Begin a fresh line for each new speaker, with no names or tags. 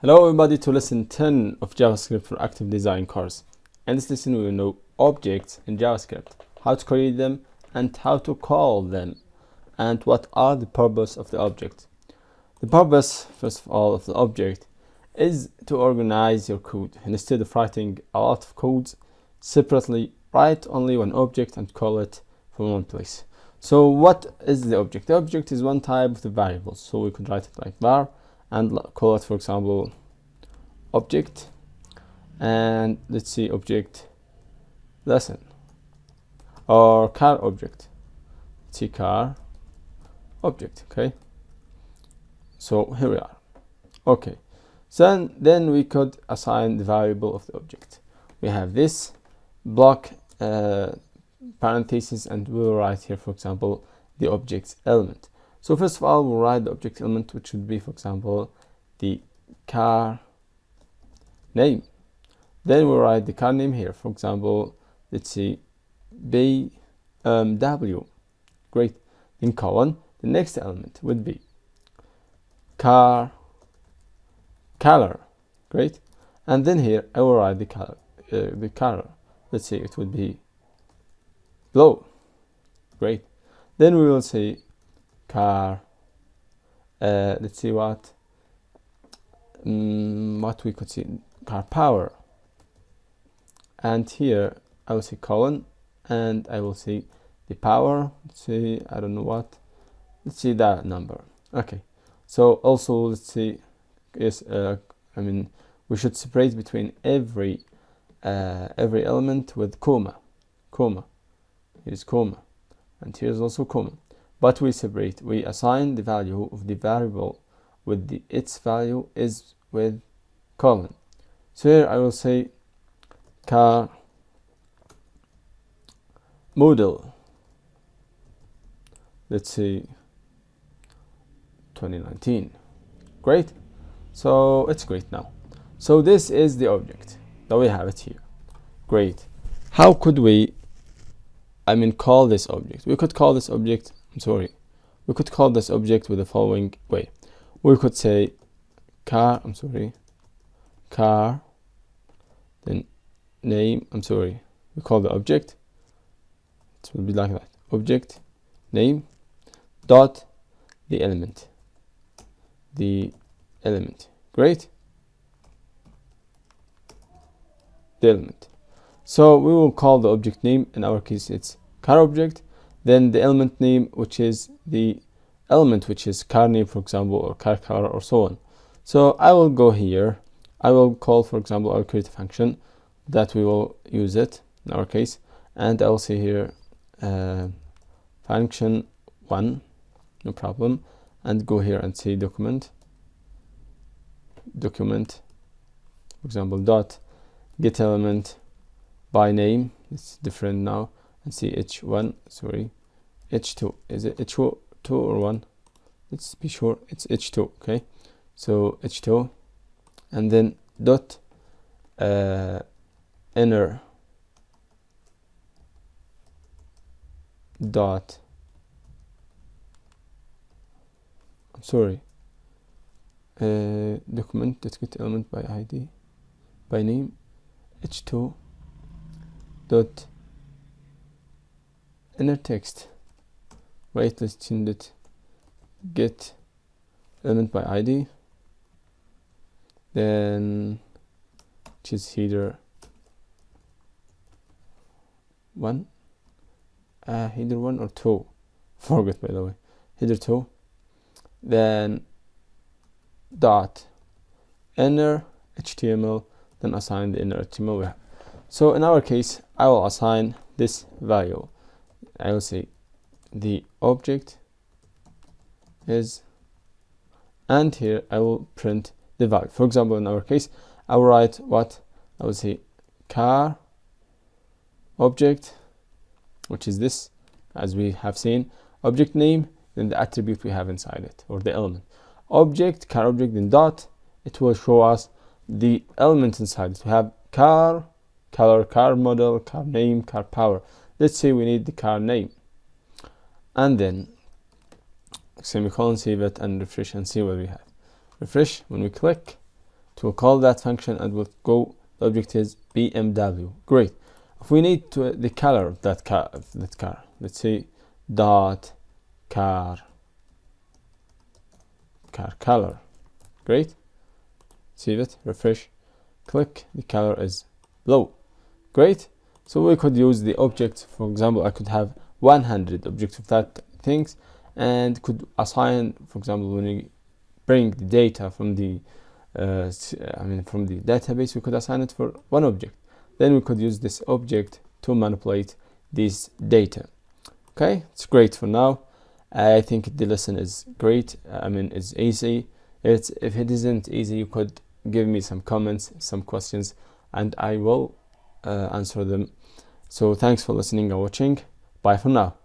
Hello everybody to lesson 10 of JavaScript for Active Design course. In this lesson we will know objects in JavaScript, how to create them and how to call them, and what are the purpose of the object. The purpose, first of all, of the object is to organize your code. Instead of writing a lot of codes separately, write only one object and call it from one place. So what is the object? The object is one type of the variables, so we could write it like var and call it, for example, object, and let's see, object lesson, or car object. Let's see, car object. Okay, so here we are. Okay, so then we could assign the variable of the object. We have this block parentheses, and we'll write here, for example, the object's element. So first of all, we'll write the object element, which would be, for example, the car name. Then we'll write the car name here, for example, let's see, BMW. Great. In colon, the next element would be car color. Great. And then here I will write the color. Let's say it would be blue. Great. Then we will say car, let's see what we could see, car power. And here I will say colon, and I will say the power. Let's see, I don't know what, let's see that number. Okay, so also let's see, yes, I mean, we should separate between every element with comma. Here's comma, and here's also comma. But we separate, we assign the value of the variable with its value is with colon. So here I will say car model, let's say 2019. Great. So it's great now. So this is the object that we have it here. Great. How could we call this object? We could call this object, we could call this object with the following way. We could say car, then name, we call the object, it will be like that, object name dot the element. Great. The element. So we will call the object name, in our case it's car object, then the element name, which is the element which is car name, for example, or car color, or so on. So I will go here, I will call, for example, our create function that we will use it in our case, and I will say here function 1, no problem, and go here and say document, for example, dot get element by name. It's different now, and see h1, h2, is it h2 or 1? Let's be sure it's h2. Okay, so h2, and then dot inner dot, document that get element by id by name, h2 dot inner text. Wait, let's change it, get element by id, then which is header 1, header 1 or 2, forget, by the way, header 2, then dot inner html, then assign the inner html we have. So in our case, I will assign this value. I will say the object is, and here I will print the value. For example, in our case, I will write what I will say car object, which is this, as we have seen, object name, then the attribute we have inside it, or the element, object, car object, then dot, it will show us the element inside it. We have car color, car model, car name, car power. Let's say we need the car name, and then semicolon, save it and refresh and see what we have. Refresh. When we click, to call that function, and we'll go, the object is BMW. Great. If we need to the color of that car, let's say dot car color. Great. Save it, refresh, click, the color is blue. Great. So we could use the object. For example, I could have 100 objects of that things, and could assign, for example, when we bring the data from the from the database, we could assign it for one object. Then we could use this object to manipulate this data. Okay, it's great for now. I think the lesson is great. It's easy. If it isn't easy, you could give me some comments, some questions, and I will answer them. So thanks for listening and watching. Bye for now.